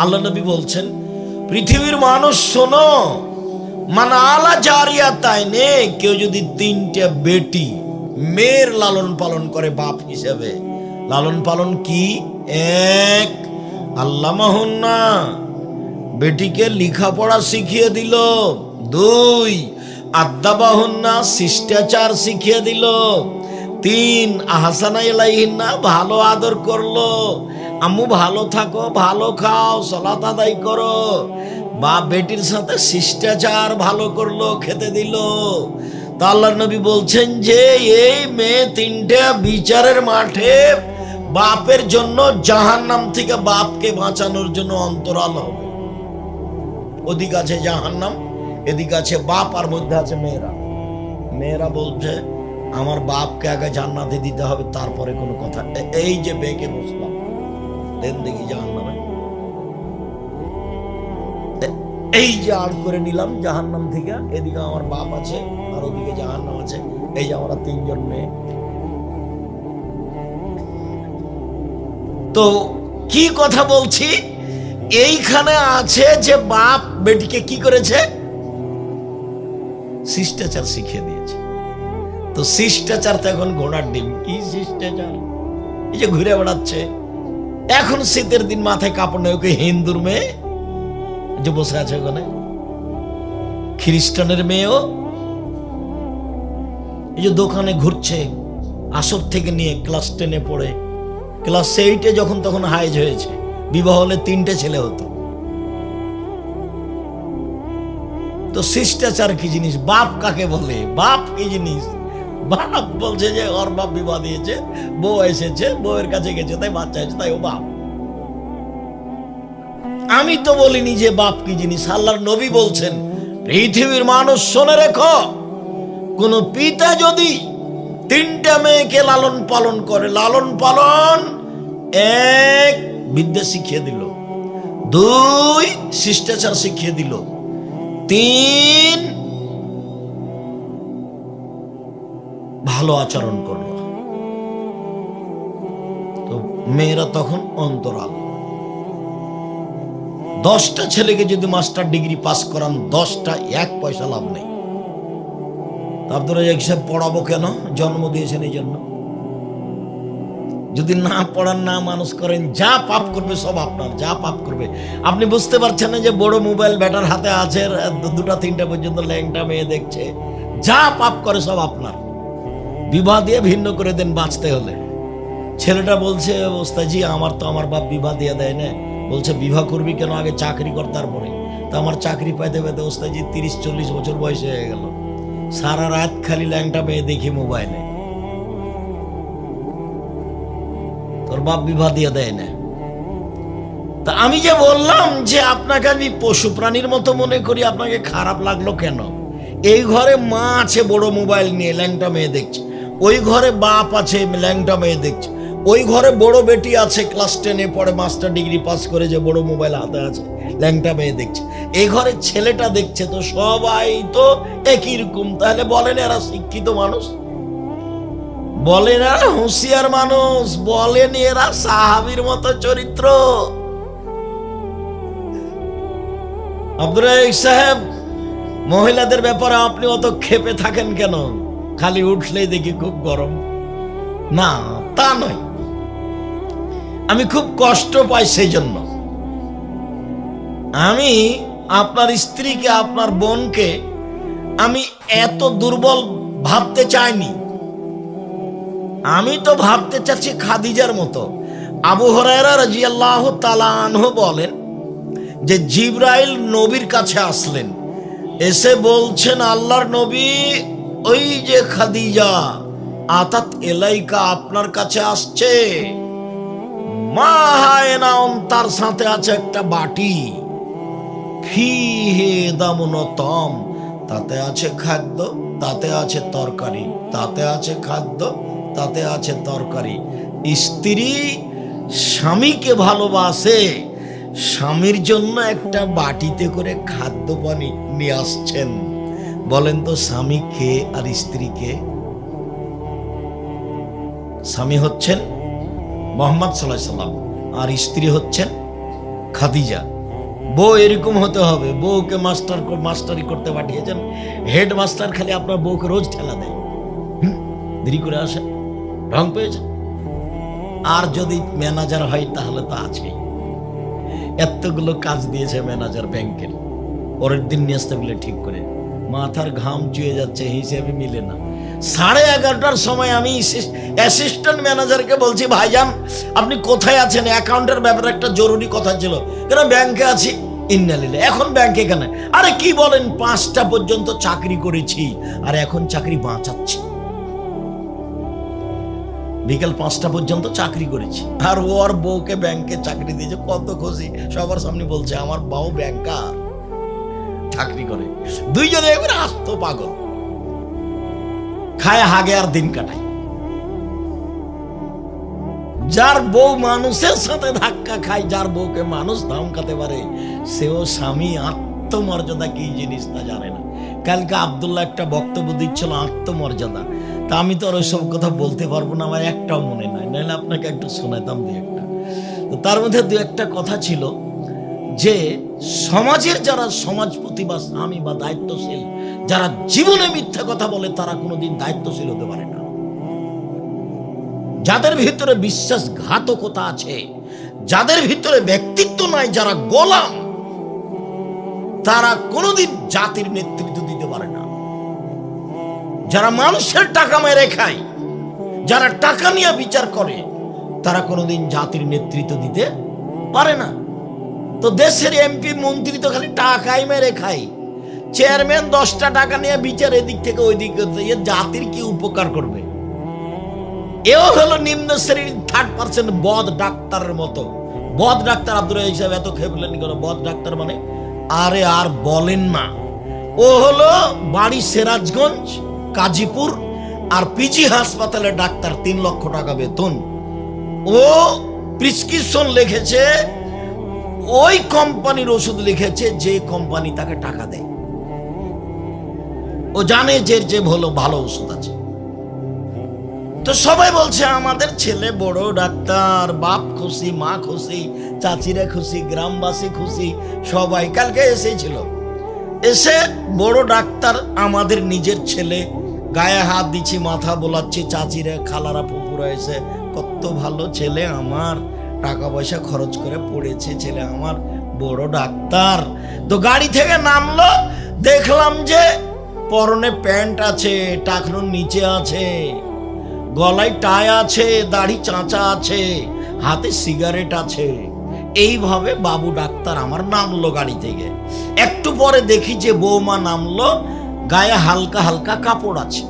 আল্লাহ নবী বলছেন, পৃথিবীর মানুষ শোনো, মান আলা জারিয়া তাইনে, কেউ যদি 3টে বেটি মেয়ের লালন পালন করে বাপ হিসেবে, লালন পালন কি? 1, আল্লামাহুন্না, বেটিকে লেখাপড়া শিখিয়ে দিল। 2, আদাবাহুন্না, শিষ্টাচার শিখিয়ে দিল। 3, আহসানা ইলাইহিন্না, ভালো আদর করলো। আম্মু ভালো থাকো, ভালো খাও, সালাত আদায় করো। বা বেটির সাথে শিষ্টাচার ভালো করলো, খেতে দিল। তা আল্লাহর নবী বলছেন যে এই মেয়ে 3টে বিচারের মাঠে বাপের জন্য জাহান্নাম থেকে বাপকে বাঁচানোর জন্য অন্তরাল হবে। ওদিকে আছে জাহান্নাম, এদিকে আছে বাপ, আর মধ্যে আছে মেয়েরা। মেয়েরা বলছে আমার বাপকে আগে জান্নাতে দিতে হবে, তারপরে কোনো কথা। এই যে বেঁকে বসলাম, দেন দেখি জাহান্নামে, এই যে আড় করে নিলাম জাহান্নাম থেকে। এদিকে আমার বাপ আছে আর ওদিকে জাহান্নাম আছে। এই যে আমরা 3জন মেয়ে। তো কি কথা বলছি, এইখানে আছে যে বাপ বেটিকে কি করেছে? শিষ্টাচার শিখিয়ে দিয়েছে। তো শিষ্টাচার তো এখন ঘোড়ার ডিম। কি শিষ্টাচার? এই যে ঘুরে বেড়াচ্ছে এখন, শীতের দিন মাথায় কাপড় নেই, ওকে হিন্দুর মেয়ে যে বসে আছে ওখানে, খ্রিস্টানের মেয়েও এই যে দোকানে ঘুরছে, আসর থেকে নিয়ে ক্লাস 10-এ পড়ে, ক্লাস 8-এ যখন তখন হাইজ হয়েছে, বিবাহ হলে 3টে ছেলে হতো। তো শিষ্টাচার কি জিনিস? বাপ কাকে বলে? বাপ কি জিনিস? বাপ বলছে যে ওর বাপ বিবাহ দিয়েছে, বউ এসেছে, বউয়ের কাছে গেছে, তাই বাচ্চা হয়েছে, তাই ও বাপ। আমি তো বলিনি যে বাপ কি জিনিস। আল্লাহর নবী বলছেন, পৃথিবীর মানুষ শোনে রেখো, কোন পিতা যদি 3টে মেয়েকে লালন পালন করে, লালন পালন 1, বিদ্যা শিখিয়ে দিল। 2, শিষ্টাচার শিখিয়ে দিল। 3, ভালো আচরণ করলো। তো মেয়েরা তখন অন্তরাল। 10টা ছেলেকে যদি মাস্টার ডিগ্রি পাস করান, 10টা 1 পয়সা লাভ নেই। আব্দুর রাজ্জাক সাহেব পড়াবো কেন? জন্ম দিয়েছেন এই জন্য। যদি না পড়ান, না মানুষ করেন, যা পাপ করবে সব আপনার। যা পাপ করবে আপনি বুঝতে পারছেন না যে বড় মোবাইল ব্যাটার হাতে আছে, 2টা 3টা পর্যন্ত ল্যাংটা মেয়ে দেখছে, যা পাপ করে সব আপনার। বিবাহ দিয়ে ভিন্ন করে দেন বাঁচতে হলে। ছেলেটা বলছে, ওস্তাদজি আমার তো আমার বাপ বিবাহ দিয়ে দেয় না। বলছে বিবাহ করবি কেন? আগে চাকরি কর, তারপরে। তো আমার চাকরি পাইতে পাইতে ওস্তাদজি 30-40 বছর বয়স হয়ে গেল, সারা রাত খালি ল্যাংটা মেয়ে দেখি মোবাইলে। তোর বাপ বিবাহ দিয়ে দেয় না। তা আমি যে বললাম যে আপনাকে আমি পশু প্রাণীর মতো মনে করি, আপনাকে খারাপ লাগলো কেন? এই ঘরে মা আছে বড় মোবাইল নিয়ে ল্যাংটা মেয়ে দেখছে, ওই ঘরে বাপ আছে ল্যাংটা মেয়ে দেখছে, ওই ঘরে বড় বেটি আছে ক্লাস 10-এ পড়ে, মাস্টার ডিগ্রি পাস করে, যে বড় মোবাইল হাতে আছে, ল্যাংটা মেয়ে দেখছে। এই ঘরে ছেলেটা দেখছে, তো সবাই তো একই রকম। তাহলে বলেন এরা শিক্ষিত মানুষ? বলেন এরা হুঁশিয়ার মানুষ? বলেন এরা সাহাবীর মতো চরিত্র? আব্দুর রাজ্জাক সাহেব, মহিলাদের ব্যাপারে আপনি অত ক্ষেপে থাকেন কেন? খালি উঠলেই দেখি খুব গরম। না, তা নয়, আমি খুব কষ্ট পাই সেই জন্য। আমি আপনার স্ত্রীকে, আপনার বোনকে আমি এত দুর্বল ভাবতে চাইনি। আমি তো ভাবতে চাচ্ছি খাদিজার মতো। আবু হুরায়রা রাদিয়াল্লাহু তাআলা আনহু বলেন যে জিবরাইল নবীর কাছে আসলেন, এসে বলছেন, আল্লাহর নবী, ওই যে খাদিজা আতাত এলাইকা, আপনার কাছে আসছে, মা হায়নাউন, তার সাথে আছে একটা বাটি, ফিহে দামুন তম, তাতে আছে খাদ্য, তাতে আছে তরকারি, তাতে আছে খাদ্য, তাতে আছে তরকারি। স্ত্রী স্বামীকে ভালোবাসে, স্বামীর জন্য একটা বাটিতে করে খাদ্য পানি নিয়ে আসছেন। বলেন তো স্বামী কে আর স্ত্রী কে? স্বামী হচ্ছেন মুহাম্মদ সাল্লাল্লাহু আলাইহি সাল্লাম, আর স্ত্রী হচ্ছেন খাদিজা, বউ এরকম হতে হবে, বউকে মাস্টারি করতে পাঠিয়েছেন। হেড মাস্টার খালি আপনার বউকে রোজ ঠেলা দেয়, দেরি করে আসে, ঢং পেয়েছে। আর যদি ম্যানেজার হয় তাহলে তো আছেই, এতগুলো কাজ দিয়েছে ম্যানেজার ব্যাংকের, পরের দিন নিয়ে আসতে বলে ঠিক করে, মাথার ঘাম চুয়ে যাচ্ছে, হিসেবে মিলে না। 11:30টার সময় আমি অ্যাসিস্ট্যান্ট ম্যানেজারকে বলছি, ভাইজান আপনি কোথায় আছেন, অ্যাকাউন্টের ব্যাপারে একটা জরুরি কথা ছিল। কেন? ব্যাংকে আছি। ইন্নালিল্লাহ, এখন ব্যাংকে কেন? আরে কি বলেন, 5টা পর্যন্ত চাকরি করেছি আর এখন চাকরি বাঁচাচ্ছি। বিকেল 5টা পর্যন্ত চাকরি করেছি আর ওর বউকে ব্যাংকে চাকরি দিয়েছে, কত খুশি। সবার সামনে বলছে আমার বউ ব্যাংকার, চাকরি করে। দুইজনে এবার আস্ত পাগল, খায় হাগে আর দিন কাটায়। যার বউ মানুষের সাথে ধাক্কা খায়, যার বউকে মানুষ ধমকাতে পারে, সেও স্বামী। আত্মমর্যাদা কি জিনিস তা জানে না। কালকে আব্দুল্লাহ একটা বক্তব্য দিচ্ছিল আত্মমর্যাদা, তা আমি তো আর ওইসব কথা বলতে পারবো না, আমার একটাও মনে নাই, নাহলে আপনাকে একটু শোনাতাম দু একটা। তো তার মধ্যে দু একটা কথা ছিল যে সমাজের যারা সমাজপতি বা স্বামী বা দায়িত্বশীল, যারা জীবনে মিথ্যা কথা বলে, তারা কোনোদিন দায়িত্বশীল হতে পারে না। যাদের ভিতরে বিশ্বাসঘাতকতা আছে, যাদের ভিতরে ব্যক্তিত্ব নাই, যারা গোলাম, তারা কোনোদিন জাতির নেতৃত্ব দিতে পারে না। যারা মানুষের টাকা মেরে খায়, যারা টাকা নিয়ে বিচার করে, তারা কোনোদিন জাতির নেতৃত্ব দিতে পারে না। তো দেশের এমপি মন্ত্রী তো খালি টাকাই মেরে খায়, চেয়ারম্যান 10টা টাকা নিয়ে বিচার এদিক থেকে ওই দিক করতে, জাতির কি উপকার করবে? এও হলো নিম্ন শ্রেণীর 3rd% বদ ডাক্তারের মতো। বদ ডাক্তার আব্দুল হিসাবে এত খেপলেন কেন? বদ ডাক্তার মানে আরে আর বলেন না। ও হলো বাড়ি সিরাজগঞ্জ, কাজীপুর আর পিজি হাসপাতালে ডাক্তার, 3 লক্ষ টাকা বেতন। ও প্রেসক্রিপশন লিখেছে, ওই কোম্পানির ওষুধ লিখেছে যে কোম্পানি তাকে টাকা দেয়। ও জানে যে ভালো ওষুধ আছে। তো সবাই বলছে আমাদের ছেলে বড় ডাক্তার, বাপ খুশি, মা খুশি, চাচিরা খুশি, গ্রামবাসী খুশি, সবাই। কালকে এসেছিল, এসে বড় ডাক্তার আমাদের নিজের ছেলে, গায়ে হাত দিচ্ছি, মাথা বোলাচ্ছি, চাচিরা, খালারা, ফুপুরা এসে, কত ভালো ছেলে আমার, টাকা পয়সা খরচ করে পড়েছে ছেলে আমার, বড় ডাক্তার। তো গাড়ি থেকে নামলো, দেখলাম যে পরনে প্যান্ট আছে, টাকনুর নিচে আছে, গলায় টাই আছে, দাড়ি চাঁচা আছে, হাতে সিগারেট আছে। এইভাবে বাবু ডাক্তার আমার নামলো গাড়ি থেকে। একটু পরে দেখি যে বৌমা নামলো, গায়ে হালকা হালকা কাপড় আছে।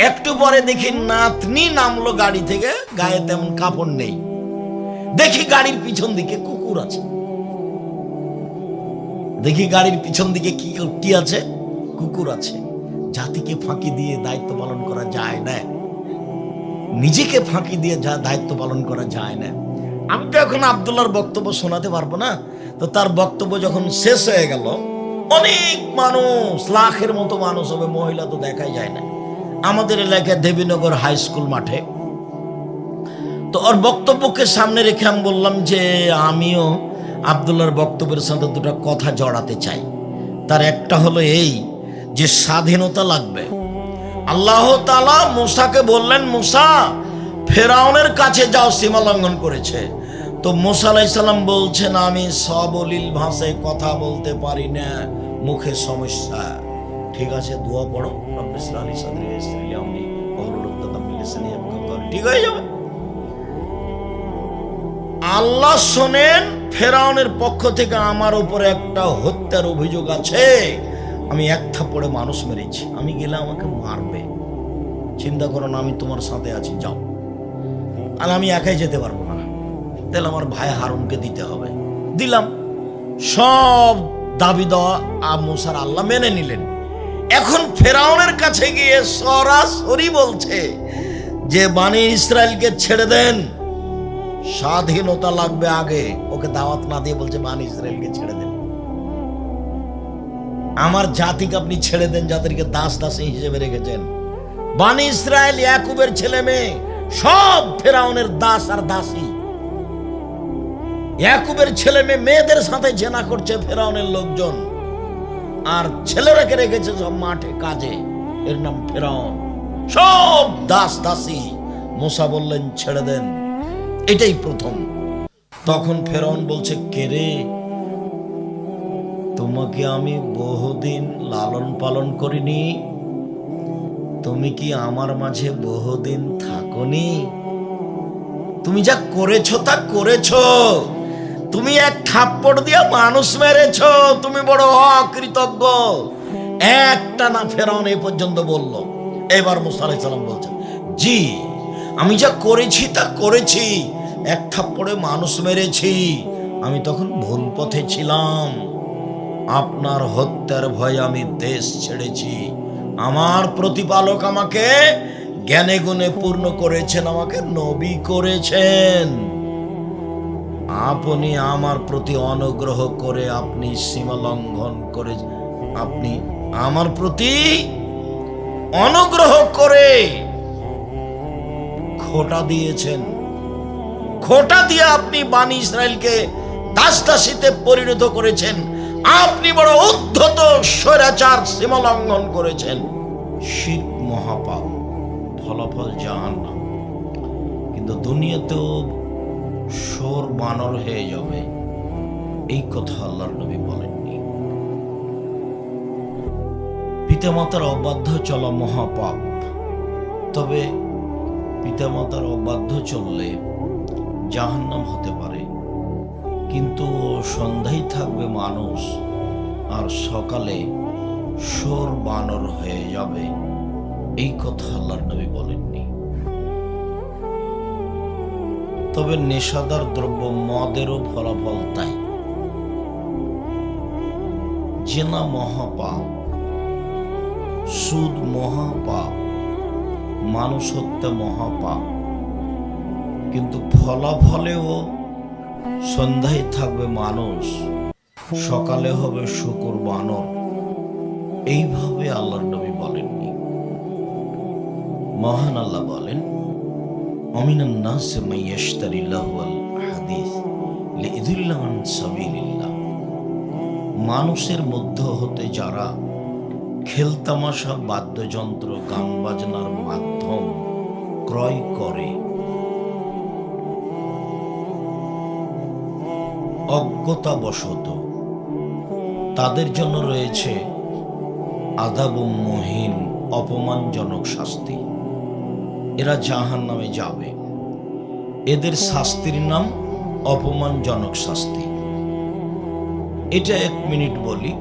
একটু পরে দেখি নাতনি নামলো গাড়ি থেকে, গায়ে তেমন কাপড় নেই। দেখি গাড়ির পিছন দিকে কুকুর আছে। দেখি গাড়ির পিছন দিকে কি আছে? কুকুর আছে। জাতিকে ফাঁকি দিয়ে দায়িত্ব পালন করা যায় না, নিজেকে ফাঁকি দিয়ে দায়িত্ব পালন করা যায় না। আমি তো এখন আব্দুল্লাহর বক্তব্য শোনাতে পারবো না। তো তার বক্তব্য যখন শেষ হয়ে গেল, অনেক মানুষ, লাখের মতো মানুষ হবে, মহিলা তো দেখাই যায় না, আমাদের এলাকায় দেবীনগর হাই স্কুল মাঠে। তো ওর বক্তব্যকে সামনে রেখে আমি বললাম যে আমিও আব্দুল্লাহর বক্তব্যের সাথে দুটো কথা জড়াতে চাই। তার একটা হলো এই যে স্বাধীনতা লাগবে। আল্লাহ তাআলা মুসাকে বললেন, মুসা ফেরাউনের কাছে যাও, সীমা লঙ্ঘন করেছে। তো মুসা আলাইহিস সালাম বলছেন, আমি সবলীল ভাষায় কথা বলতে পারি না, মুখে সমস্যা। ঠিক আছে, দোয়া পড়ো, রব্বি ইশরাহ লি সাদরি ওয়া ইয়াসসির লি আমরি ওয়াহলুল উকদাতাম মিন লিসানি ইয়াফকাহু কওলি, ঠিক হয়ে যাবে। আল্লাহ শোনেন, ফেরাউনের পক্ষ থেকে আমার উপরে একটা হত্যার অভিযোগ আছে, আমি 1 থাপ্পড়ে মানুষ মেরেছি, আমি গেলে আমাকে মারবে, চিন্তা করো না, আমি তোমার সাথে আছি, যাও। আর আমি একাই যেতে পারবো না, তাহলে আমার ভাই হারুনকে দিতে হবে। দিলাম। সব দাবি দেওয়া মুসার আল্লাহ মেনে নিলেন। এখন ফেরাউনের কাছে গিয়ে সরাসরি বলছে যে বানি ইসরায়েলকে ছেড়ে দেন, স্বাধীনতা লাগবে আগে। ওকে দাওয়াত না দিয়ে বলছে বানি ইসরায়েলকে ছেড়ে দেন, আমার জাতিকে আপনি ছেড়ে দেন, যাদেরকে দাস দাসী হিসেবে রেখেছেন। বানি ইসরায়েল ইয়াকুবের ছেলে মেয়ে সব ফেরাউনের দাস আর দাসী। ইয়াকুবের ছেলে মেয়েদের সাথে জেনা করছে ফেরাউনের লোকজন, আর ছেলেরাকে রেখেছে সব মাঠে কাজে, এর নাম ফেরাউন, সব দাস দাসী। মুসা বললেন ছেড়ে দেন, এটাই প্রথম। তখন ফেরাউন বলছে, কে রে, তোমাকে আমি বহুদিন লালন পালন করিনি? তুমি কি আমার মাঝে বহুদিন থাকনি? তুমি যা করেছো তা করেছো। তুমি এক থাপ্পড় দিয়া মানুষ মেরেছ, তুমি বড় অকৃতজ্ঞ। একটা না ফেরাউন এই পর্যন্ত বলল। এবার মুসা আলাইহিস সালাম বলছেন, জি, আমি যা করেছি তা করেছি, এক থাপ্পড়ে মানুষ মেরেছি, আমি তখন ভুল পথে ছিলাম। আপনার হত্যার ভয়ে আমি দেশ ছেড়েছি। আমার প্রতিপালক আমাকে জ্ঞানে গুণে পূর্ণ করেছেন, আমাকে নবী করেছেন। আপনি আমার প্রতি অনুগ্রহ করে আপনি সীমা লঙ্ঘন করে, আপনি আমার প্রতি অনুগ্রহ করে খোঁটা দিয়েছেন। খোঁটা দিয়ে আপনি বানি ইসরায়েলকে দাস দাসীতে পরিণত করেছেন। আপনি বড় উদ্ধত স্বৈরাচার, সীমা লঙ্ঘন করেছেন। শিরক মহাপাপ, ফলাফল জাহান্নাম। কিন্তু দুনিয়াতেও শোর বানর হয়ে যাবে, এই কথা আল্লাহর নবী বলেননি। পিতামাতার অবাধ্য চলা মহাপাপ, তবে পিতামাতার অবাধ্য চললে জাহান্নাম হতে পারে, কিন্তু সন্ধ্যায় থাকবে মানুষ আর সকালে শোর বানর হয়ে যাবে, এই কথা আল্লাহর নবী বলেননি। তবে নেশাদার দ্রব্য মদেরও ফলাফল তাই। জেনা মহাপাপ, সুদ মহাপাপ, মানুষ হত্যা মহাপাপ, কিন্তু ফলাফলেও সন্ধ্যায় থাকবে মানুষ, সকালে হবে শুকর বানর, এইভাবে আল্লাহর নবী বলেননি। মহান আল্লাহ বলেন, অমিনান নাস মান ইয়াশতারি লাহওয়াল হাদিস লিইযিল্লা আন সাবিলিল্লাহ। মানুষের মধ্য হতে যারা খেলতামাশা, বাদ্যযন্ত্র, গান বাজনার মাধ্যম ক্রয় করে, অজ্ঞতাবশত, তাদের জন্য রয়েছে আযাব মুহিন, অপমানজনক শাস্তি। এরা জাহান্নামে যাবে। এদের শাস্তির নাম অপমানজনক শাস্তি। এটা 1 মিনিট বলি।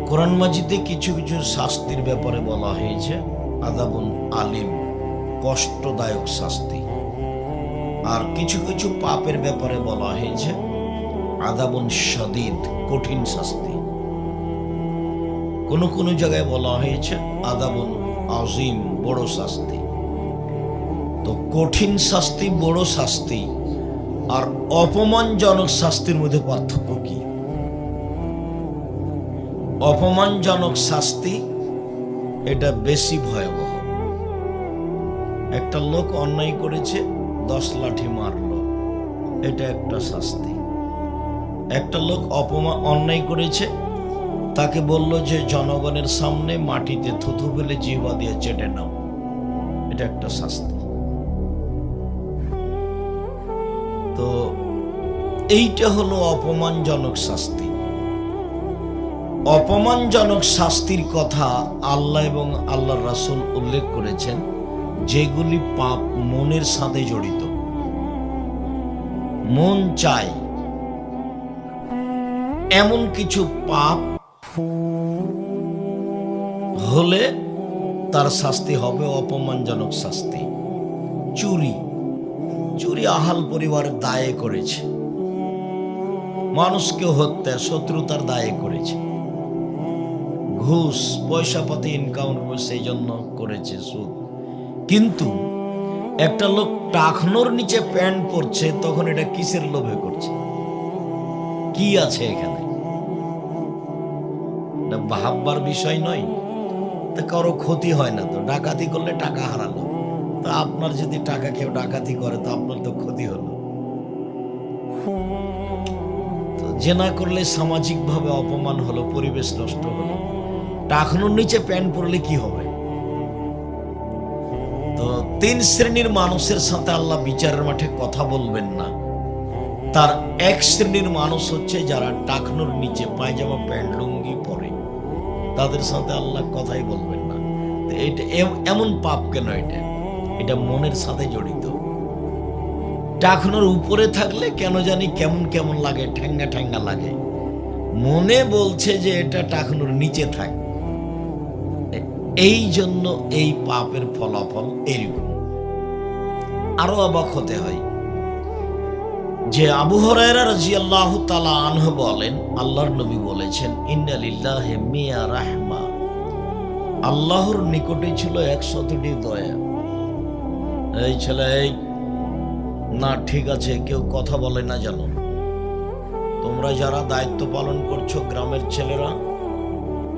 কোরআন মাজিদে কিছু কিছু শাস্তির ব্যাপারে বলা হয়েছে আযাবুন আলিম, কষ্টদায়ক শাস্তি, আর কিছু কিছু পাপের ব্যাপারে বলা হয়েছে আযাবুন শাদীদ, কঠিন শাস্তি। কোন কোন জায়গায় বলা হয়েছে আযাবুন আযীম, বড় শাস্তি। তো কঠিন শাস্তি, বড় শাস্তি আর অপমানজনক শাস্তির মধ্যে পার্থক্য কি? অপমানজনক শাস্তি এটা বেশি ভয়াবহ। একটা লোক অন্যায় করেছে, 10 লাঠি মারলো, এটা একটা শাস্তি। একটা লোক অন্যায় করেছে, তাকে বলল যে জনগণের সামনে মাটিতে থুথু ফেলে জিহ্বা দিয়ে চেটে নাও, এটা একটা শাস্তি। তো এইটা হলো অপমানজনক শাস্তি। অপমানজনক শাস্তির কথা আল্লাহ এবং আল্লাহর রাসূল উল্লেখ করেছেন, যেগুলি পাপ মনের সাথে জড়িত। মন চায় এমন কিছু পাপ হলে তার শাস্তি হবে অপমানজনক শাস্তি। চুরি, চুরি আহাল পরিবারের দায়ে করেছে, মানুষকে হত্যা, শত্রুতার দায়ে করেছে। ঘুষ, পয়সা পাতি ইনকাম করে সেই জন্য করেছে সুদ। কিন্তু একটা লোক টাকনোর নিচে প্যান্ট পরছে, তখন এটা কিসের লোভে করছে? কি আছে এখানে? এটা ভাববার বিষয় নয়। তা কারো ক্ষতি হয় না তো, ডাকাতি করলে টাকা হারালো, তো আপনার যদি টাকা কেউ ডাকাতি করে তো আপনার তো ক্ষতি হলো। জেনা করলে সামাজিকভাবে অপমান হলো, পরিবেশ নষ্ট হলো, টাকনুর নিচে প্যান্ট পরলে কি হবে? তো 3 শ্রেণীর মানুষের সাথে আল্লাহ বিচারের মাঠে কথা বলবেন না। তার 1 শ্রেণীর মানুষ হচ্ছে যারা টাকনুর নিচে পায়জামা প্যান্ট লুঙ্গি পরে, তাদের সাথে আল্লাহ কথাই বলবেন না। তো এটা এমন পাপ কেন? এটা মনের সাথে জড়িত। টাকনুর উপরে থাকলে কেন জানি কেমন কেমন লাগে, ঠ্যাঙ্গা ঠ্যাঙ্গা লাগে। মনে বলছে যে এটা টাকনুর নিচে থাক। এই জন্য এই পাপের ফলাফল এরকম। আরো অবাক হতে হয় যে আবু হুরায়রা রাদিয়াল্লাহু তাআলা আনহু বলেন, আল্লাহর নবী বলেছেন, ইন্না লিল্লাহি মিয়া রাহমা, আল্লাহর নিকটে ছিল 100টি দয়া। এই ছেলে, না ঠিক আছে, কেউ কথা বলে না জানো? তোমরা যারা দায়িত্ব পালন করছো, গ্রামের ছেলেরা,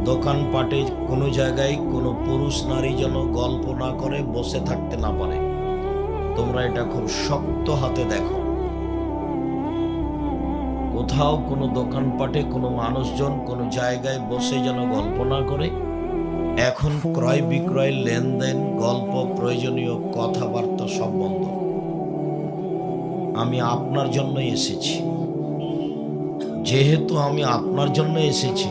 দোকানপাটে কোনো জায়গায় কোনো পুরুষ নারী যেন গল্প না করে, বসে থাকতে না পারে, তোমরা এটা খুব শক্ত হাতে দেখো। কোথাও কোনো দোকানপাটে কোনো মানুষজন কোনো জায়গায় বসে যেন গল্প না করে। এখন ক্রয় বিক্রয়, লেনদেন, গল্প, প্রয়োজনীয় কথাবার্তা সব বন্ধ। আমি আপনার জন্য এসেছি, যেহেতু আমি আপনার জন্য এসেছি,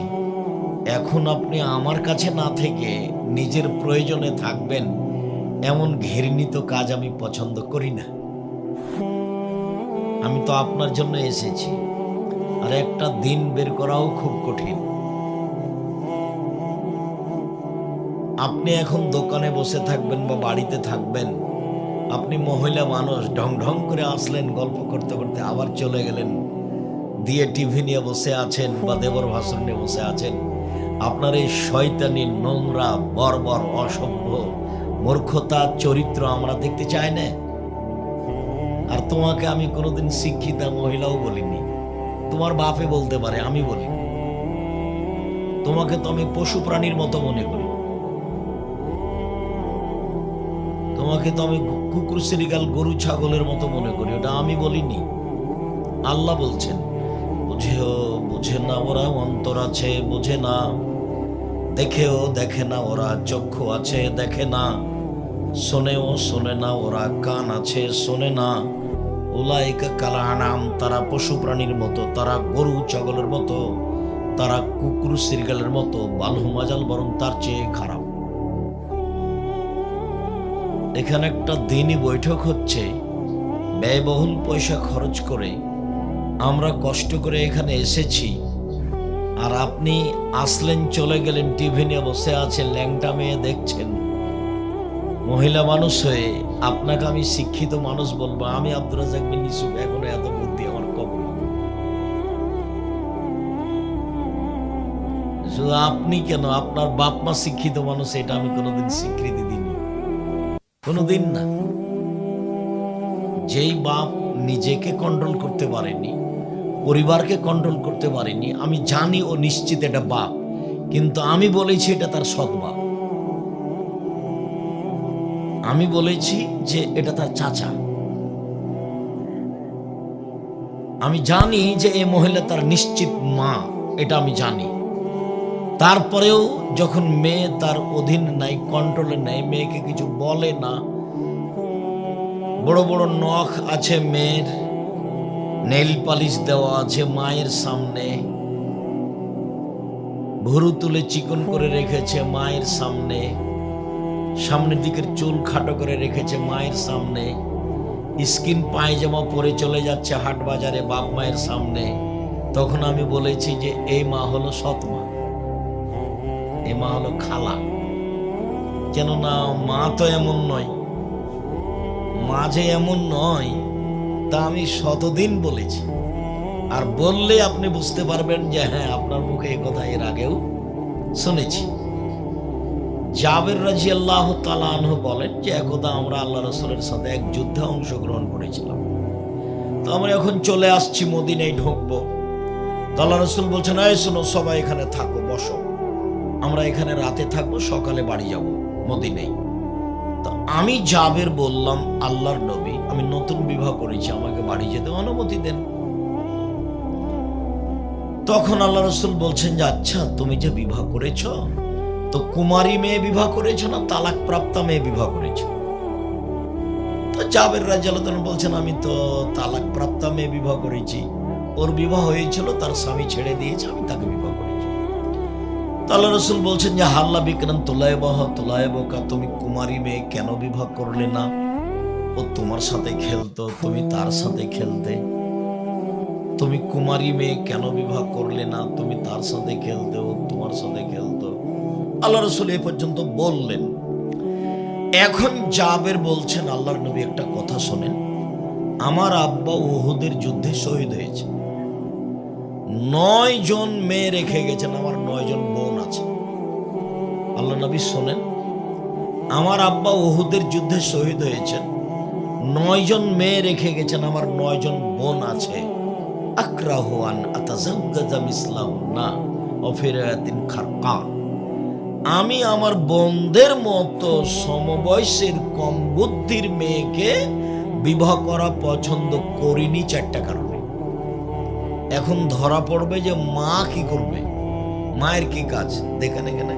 এখন আপনি আমার কাছে না থেকে নিজের প্রয়োজনে থাকবেন, এমন ঘৃণিত কাজ আমি পছন্দ করি না। আমি তো আপনার জন্য এসেছি, আর একটা দিন বের করাও খুব কঠিন। আপনি এখন দোকানে বসে থাকবেন বা বাড়িতে থাকবেন, আপনি মহিলা মানুষ, ঢং ঢং করে আসলেন, গল্প করতে করতে আবার চলে গেলেন, দিয়ে টিভি নিয়ে বসে আছেন বা দেবর ভাষণ নিয়ে বসে আছেন। আপনার এই শয়তানি, নোংরা, বর্বর, অসভ্য, মূর্খতা চরিত্র আমরা দেখতে চাই না। আর তোমাকে আমি কোনোদিন শিক্ষিতা মহিলাও বলিনি, তোমার বাপে বলতে পারে, আমি বলি। তোমাকে তো আমি পশু প্রাণীর মতো মনে করি, তোমাকে তো আমি কুকুর, শ্রীগাল, গরু, ছাগলের মতো মনে করি, ওটা আমি বলিনি, আল্লাহ বলছেন। বুঝে না ওরা, অন্তর আছে বোঝে না, দেখেও দেখে না ওরা, চক্ষু আছে দেখে না, শোনেও শোনে না ওরা, কান আছে শোনে না। উলাইকা কাল আনাম, তারা পশু প্রাণীর মতো, তারা গরু ছাগলের মতো, তারা কুকুর শ্রীগালের মতো, বালহু মাজাল, বরং তার চেয়ে খারাপ। এখানে একটা দিনই বৈঠক হচ্ছে, ব্যয়বহুল পয়সা খরচ করে আমরা কষ্ট করে এখানে এসেছি, আর আপনি আসলেন, চলে গেলেন, টিভি নিয়ে বসে আছেন, ল্যাংটা মেয়ে দেখছেন। মহিলা মানুষ হয়ে আপনাকে আমি শিক্ষিত মানুষ বলবো? আমি আব্দুর রাজ্জাক বিন ইউসুফ, এখনো এত বুদ্ধি আমার কবর। শুধু আপনি কেন, আপনার বাপ মা শিক্ষিত মানুষ, এটা আমি কোনোদিন স্বীকৃতি দিইনি, কোনোদিন না। যেই বাপ নিজেকে কন্ট্রোল করতে পারেনি, পরিবারকে কন্ট্রোল করতে পারেনি, আমি জানি ও নিশ্চিত এটা বাপ, কিন্তু আমি বলেছি এটা তার সৎ বাপ। আমি বলেছি যে এটা তার চাচা। আমি জানি যে এই মহিলা তার নিশ্চিত মা, এটা আমি জানি। তারপরেও যখন মেয়ে তার অধীন নাই, কন্ট্রোলে নাই, মেয়েকে কিছু বলে না, বড় বড় নখ আছে মেয়ের, নেইল পালিশ দেওয়া আছে মায়ের সামনে, ভুরু তুলে চিকন করে রেখেছে মায়ের সামনে, সামনের দিকের চুল খাটো করে রেখেছে মায়ের সামনে, স্কিন পায়জামা পরে চলে যাচ্ছে হাট বাজারে বাপ মায়ের সামনে, তখন আমি বলেছি যে এই মা হলো সৎ মা, এই মা হলো খালা। কেননা মা তো এমন নয়, মা যে এমন নয় তা আমি শতদিন বলেছি। আর বললে আপনি বুঝতে পারবেন যে হ্যাঁ, আপনার মুখে এই কথা এর আগেও শুনেছি। জাবের রাদিয়াল্লাহু তাআলা আনহু বলেন যে একদা আমরা আল্লাহ রাসূলের সাথে এক যুদ্ধে অংশগ্রহণ করেছিলাম। তো আমরা এখন চলে আসছি, মদিনায় ঢুকবো। তো আল্লাহ রাসূল বলছেন, এই শোনো, সবাই এখানে থাকো, বসো, আমরা এখানে রাতে থাকবো, সকালে বাড়ি যাব মদিনায়। তো আমি জাবের বললাম, আল্লাহর নবী, আমি নতুন বিবাহ করেছি, আমাকে বাড়ি যেতে অনুমতি দেন। তখন আল্লাহ রাসূল বলছেন যে আচ্ছা, তুমি যে বিবাহ করেছ, তো কুমারী মেয়ে বিবাহ করেছ না তালাক প্রাপ্তা মেয়ে বিবাহ করেছ? তো জাবের রাদিয়াল্লাহু আনহু বলছেন, আমি তো তালাক প্রাপ্তা মেয়ে বিবাহ করেছি। ওর বিবাহ হয়েছিল, তার স্বামী ছেড়ে দিয়েছে, আমি তাকে বিবাহ করেছি। তো আল্লাহ রাসূল বলছেন যে হাল্লা বিকরান তোলায়েবকা, তুমি কুমারী মেয়ে কেন বিবাহ করলে না? ও তোমার সাথে খেলতো, তুমি তার সাথে খেলতে। তুমি কুমারী মেয়ে কেন বিবাহ করলে না? তুমি তার সাথে খেলতে, ও তোমার সাথে খেলতো। আল্লাহ রাসূল এই পর্যন্ত বললেন। এখন জাবের বলছেন, আল্লাহর নবী একটা কথা শোনেন, আমার আব্বা উহুদের যুদ্ধে শহীদ হয়েছে, 9 জন মেয়ে রেখে গেছেন, আমার 9 জন বোন আছে। আল্লাহ নবী শোনেন, আমার আব্বা উহুদের যুদ্ধে শহীদ হয়েছেন, 9 জন মেয়ে রেখে গেছেন, আমার 9 জন বোন আছে। আকরাহু আন আতাজাওয়াজা মিসলাহুন্না ওয়া ফিরায়াতিন খারকা, আমি আমার বোনদের মতো সমবয়সের কম বুদ্ধির মেয়েকে বিবাহ করা পছন্দ করিনি 4টা কারণে। এখন ধরা পড়বে যে মা কি করবে, মায়ের কি কাজ, দেখেন এখানে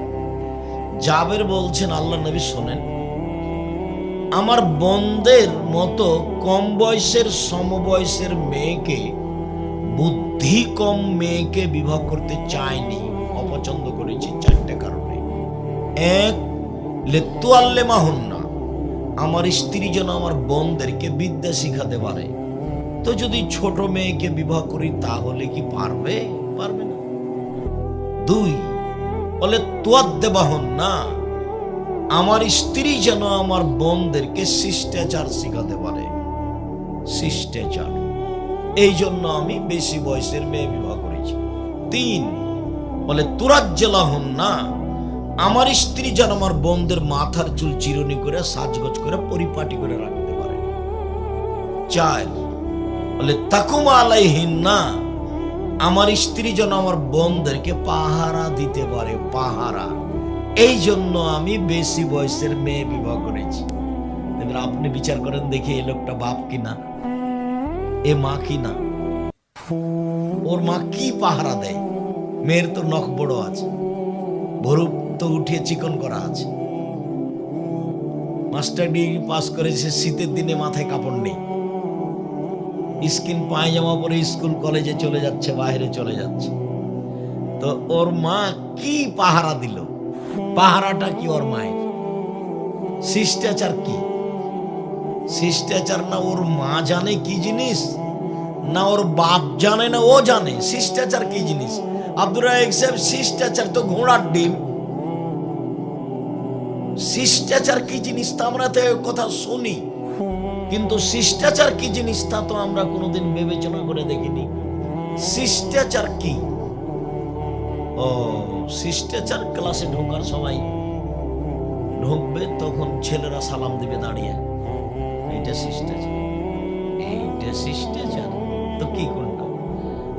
জাবের বলছেন, আল্লাহ নবী শোনেন, আমার বোনদের মতো কম বয়সের সমবয়সের মেয়েকে, বুদ্ধি কম মেয়েকে বিবাহ করতে চাইনি, অপছন্দ করেছি 4টা কারণে। 1, লিতুআল্লিমাহুন্না, আমার স্ত্রী যেন আমার বোনদেরকে বিদ্যা শিখাতে পারে। তো যদি ছোট মেয়েকে বিবাহ করি তাহলে কি পারবে? পারবে না। 2, বলে তুয়াদ্দিবাহুন্না, আমার স্ত্রী যেন আমার বোনদেরকে শিষ্টাচার শিখাতে পারে, শিষ্টাচার। এই জন্য আমি বেশি বয়সের মেয়ে বিবাহ করেছি। 3, বলে তুরাজ্জালাহুন্না, আমার স্ত্রী যেন আমার বোনদের মাথার চুল চিরুনি করে সাজগোজ করে পরিপাটি করে রাখতে পারে। 4, বলে তাকুমা আলাইহিন্না, আমার স্ত্রী যেন আমার বোনদেরকে পাহারা দিতে পারে, পাহারা। এই জন্য আমি বেশি বয়সের মেয়ে বিবাহ করেছি। এবার আপনি বিচার করেন দেখি, এই লোকটা বাপ কিনা, এ মা কিনা? ওর মা কি পাহারা দেয়? মেয়ের তো নখ বড় আছে, ভরু তো উঠিয়ে চিকন করা আছে, মাস্টার ডিগ্রি পাস করেছে, শীতের দিনে মাথায় কাপড় নেই, স্কিন পায়জামা পরে স্কুল কলেজে চলে যাচ্ছে, বাইরে চলে যাচ্ছে। তো ওর মা কি পাহারা দিল? পাহারাটা কি ওর মায়ের? শিষ্টাচার কি? শিষ্টাচার না ওর মা জানে কি জিনিস, না ওর বাপ জানে, না ও জানে শিষ্টাচার কি জিনিস? আব্দুর রাজ্জাক সাহেব, শিষ্টাচার তো ঘোড়ার ডিম। শিষ্টাচার কি জিনিস তা আমরা তো কথা শুনি, কিন্তু শিষ্টাচার কি জিনিস তা তো আমরা কোনোদিন বিবেচনা করে দেখিনি। শিষ্টাচার কি? ও, শিষ্টাচার ক্লাসে ঢোকার সময় ঢুকবে, তখন ছেলেরা সালাম দিবে দাঁড়িয়ে, এইটা শিষ্টাচার। এইটা শিষ্টাচার তো কি কোনটা?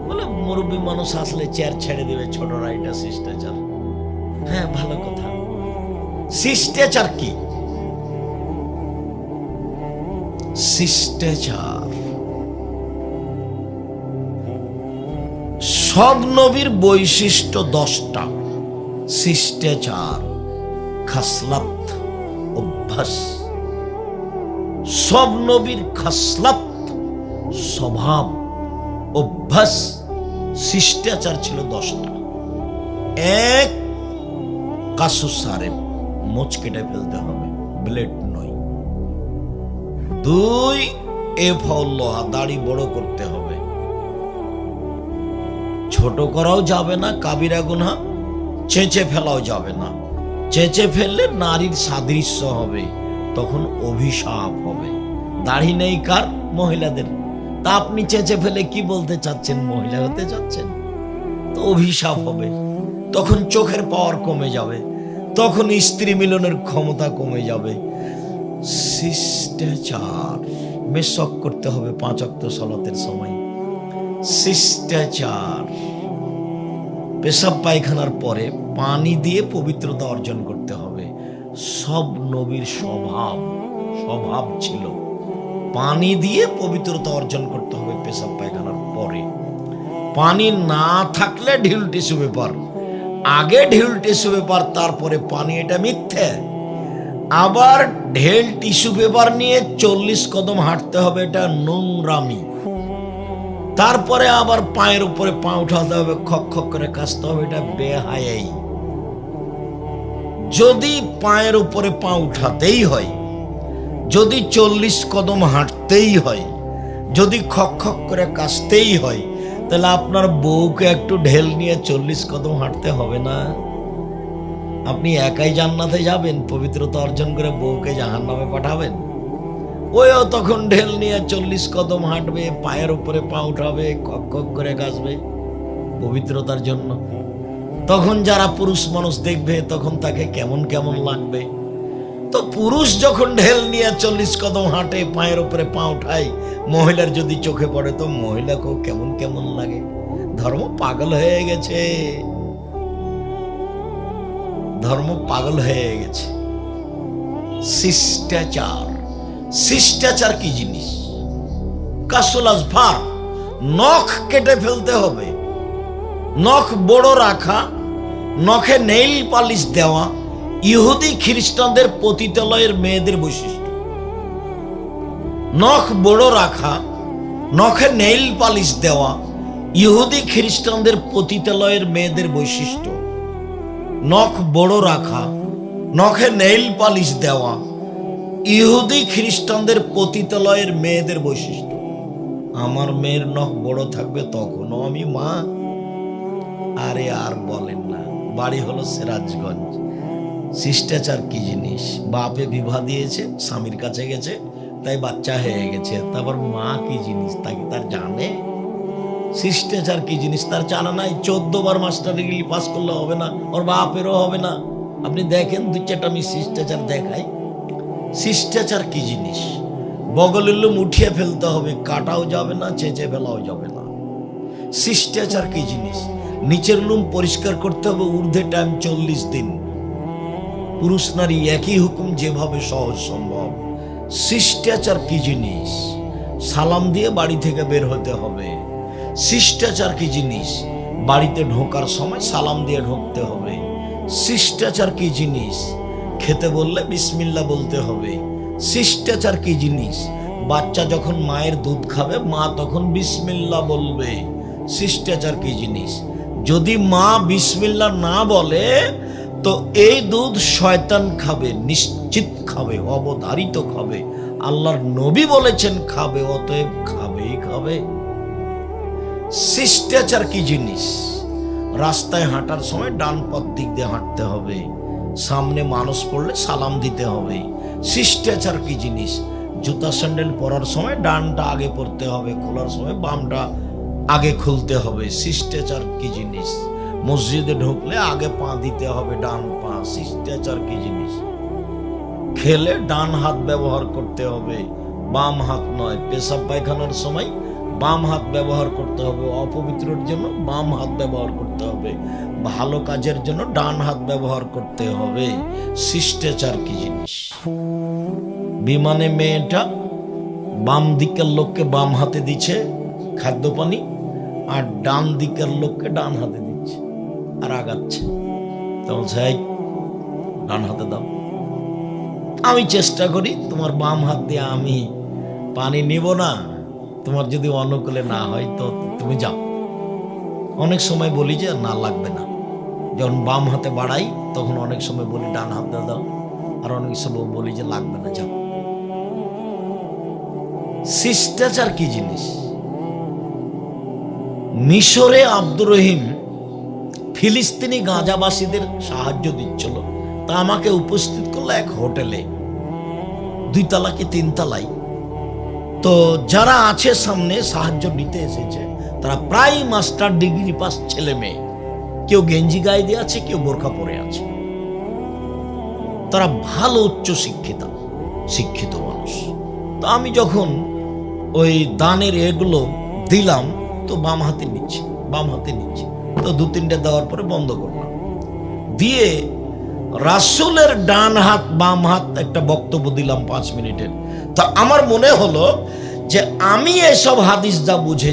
বলে মুরব্বী মানুষ আসলে চেয়ার ছেড়ে দিবে ছোটরা, এটা শিষ্টাচার। হ্যাঁ, ভালো কথা। শিষ্টাচার কি? শিষ্টাচার সব নবীর বৈশিষ্ট্য 10টা। শিষ্টাচার, খাসলাত, অভ্যাস। সব নবীর খাসলাত, স্বভাব, অভ্যাস, শিষ্টাচার ছিল 10টা। 1, কাসুসারে, মোচ কেটে ফেলতে হবে, ব্লেড নয়। 2, এফাউল্লাহ, দাড়ি বড় করতে হবে, ছোট করাও যাবে না, কাবিরা গুনাহ। চেঁচে ফেলাও যাবে না, চেঁচে ফেললে নারীর সাদৃশ্য হবে, তখন অভিশাপ হবে। দাড়ি নেই কার? মহিলাদের। তা আপনি চেঁচে ফেলে কি বলতে চাচ্ছেন? মহিলা হতে চাচ্ছেন? তো অভিশাপ হবে, তখন চোখের পাওয়ার কমে যাবে, তখন স্ত্রী মিলনের ক্ষমতা কমে যাবে। শিষ্টাচার, মেশক করতে হবে 5 ওয়াক্ত সালাতের সময়। শিষ্টাচার, পেশাব পায়খানার পরে পানি দিয়ে পবিত্রতা অর্জন করতে হবে। সব নবীর স্বভাব ছিল পানি দিয়ে পবিত্রতা অর্জন করতে হবে পেশাব পায়খানার পরে। পানি না থাকলে ঢিল টিস্যু পেপার, আগে ঢিল টিস্যু পেপার তারপরে পানি, এটা মিথ্যে। আবার ঢেল টিস্যু পেপার নিয়ে 40 কদম হাঁটতে হবে, এটা নোংরামি। তারপরে আবার পায়ের উপরে পা উঠাতে হবে, খক খক করে কাশতে হবে, এটা বেহায়াই। যদি পায়ের উপরে পা উঠাতেই হয়, যদি 40 কদম হাঁটতেই হয়, যদি খক খক করে কাশতেই হয়, তাহলে আপনার বউকে একটু ঢেল নিয়ে 40 কদম হাঁটতে হবে না? আপনি একাই জান্নাতে যাবেন, পবিত্রতা অর্জন করে বউকে জাহান্নামে পাঠাবেন? ওইও তখন ঢেল নিয়ে 40 কদম হাঁটবে, পায়ের উপরে পা উঠাবে, খক খক করে কাশবে পবিত্রতার জন্য। তখন যারা পুরুষ মানুষ দেখবে তখন তাকে কেমন কেমন লাগবে। তো পুরুষ যখন ঢেল নিয়ে 40 কদম হাঁটে, পায়ের উপরে পা উঠায়, মহিলার যদি চোখে পড়ে তো মহিলাকেও কেমন কেমন লাগে। ধর্ম পাগল হয়ে গেছে, ধর্ম পাগল হয়ে গেছে। শিষ্টাচার, শিষ্টাচার কি জিনিস? কাসুল আজফার, নখ কেটে ফেলতে হবে, নখ বড় রাখা, নখে নেইল পালিশ দেওয়া ইহুদি খ্রিস্টানদের পতিতালয়ের মেয়েদের বৈশিষ্ট্য। নখ বড় রাখা, নখে নেইল পালিশ দেওয়া ইহুদি খ্রিস্টানদের পতিতালয়ের মেয়েদের বৈশিষ্ট্য। নখ বড় রাখা, নখে নেইল পালিশ দেওয়া ইহুদি খ্রিস্টানদের পতিতালয়ের মেয়েদের বৈশিষ্ট্য। আমার মেয়ের নখ বড় থাকবে তখনও আমি মা? আরে আর বলেন না। বাড়ি হলো সিরাজগঞ্জ। শিষ্টাচার কি জিনিস? বাপে বিবাহ দিয়েছে, স্বামীর কাছে গেছে, তাই বাচ্চা হয়ে গেছে, তারপর মা কি জিনিস তাকে তার জানে? শিষ্টাচার কি জিনিস তার জানা নাই। 14 বার মাস্টার ডিগ্রি পাস করলে হবে না, ওর বাপেরও হবে না। আপনি দেখেন 2-4টা আমি শিষ্টাচার দেখাই। শিষ্টাচার কি জিনিস? বগলিল্লুম উঠিয়ে ফেলতে হবে, কাটাও যাবে না, চেঁচে ফেলাও যাবে না। শিষ্টাচার কি জিনিস? নিচের লুম পরিষ্কার করতে হবে ঊর্ধ্বে টাইম 40 দিন। পুরুষ নারী একই হুকুম, যেভাবে সহজ সম্ভব। শিষ্টাচার কি জিনিস? সালাম দিয়ে বাড়ি থেকে বের হতে হবে। শিষ্টাচার কি জিনিস? বাড়িতে ঢোকার সময় সালাম দিয়ে ঢুকতে হবে। শিষ্টাচার কি জিনিস? খেতে বললে বিসমিল্লাহ বলতে হবে। শিষ্টাচার কি জিনিস? বাচ্চা যখন মায়ের দুধ খাবে, মা তখন বিসমিল্লাহ বলবে। শিষ্টাচার কি জিনিস? যদি মা বিসমিল্লাহ না বলে তো এই দুধ শয়তান খাবে, নিশ্চিত খাবে, অবধারিত খাবে। আল্লাহর নবী বলেছেন খাবে, অতএব খাবেই খাবে। শিষ্টাচার কি জিনিস? রাস্তায় হাঁটার সময় ডান পথ দিক দিয়ে হাঁটতে হবে, সামনে মানুষ পড়লে সালাম দিতে হবে। শিষ্টাচার কি জিনিস? জুতা স্যান্ডেল পরার সময় ডানটা আগে পরতে হবে, খোলার সময় বামটা আগে খুলতে হবে। শিষ্টাচার কি জিনিস? মসজিদে ঢুকলে আগে পা দিতে হবে, ডান পা। শিষ্টাচার কি জিনিস? খেলে ডান হাত ব্যবহার করতে হবে, বাম হাত নয়। পেশাব পায়খানার সময় বাম হাত ব্যবহার করতে হবে, অপবিত্রের জন্য বাম হাত ব্যবহার করতে হবে, ভালো কাজের জন্য ডান হাত ব্যবহার করতে হবে। শিষ্টাচার কি জিনিস? বিমানে মেয়েটা বাম দিকের লোককে বাম হাতে দিচ্ছে খাদ্য পানি, আর ডান দিকের লোককে ডান হাতে দিচ্ছে, আর আগাচ্ছে। তখন চাই ডান হাতে দাও। আমি চেষ্টা করি তোমার বাম হাত দিয়ে আমি পানি নিব না, তোমার যদি অনুকূলে না হয় তো তুমি যাও। অনেক সময় বলি যে না লাগবে না, যখন বাম হাতে বাড়াই তখন অনেক সময় বলি ডান হাতে দাও, আর অনেক সময় বলি যে লাগবে না, যাও। শিষ্টাচার কি জিনিস? মিশরে আব্দুর রহিম ফিলিস্তিনি গাঁজাবাসীদের সাহায্য দিচ্ছিল, তা আমাকে উপস্থিত করলো এক হোটেলে, 2 তলা কি 3 তলায়। তো যারা আছে সামনে সাহায্য নিতে এসেছে তারা প্রায় মাস্টার ডিগ্রি পাস ছেলে মেয়ে, কেউ গেঞ্জি গায়ে দিয়ে আছে, কেউ বোরখা পরে আছে। তারা ভালো উচ্চ শিক্ষিত মানুষ। তো আমি যখন ওই দানের এগুলো দিলাম তো বাম হাতে নিচ্ছি। তো 2-3টে দেওয়ার পরে বন্ধ করলাম, দিয়ে রাসূলের ডান হাত বাম হাত একটা বক্তব্য দিলাম 5 মিনিটের। তা আমার মনে হলো যে আমি এসব হাদিস যা বুঝে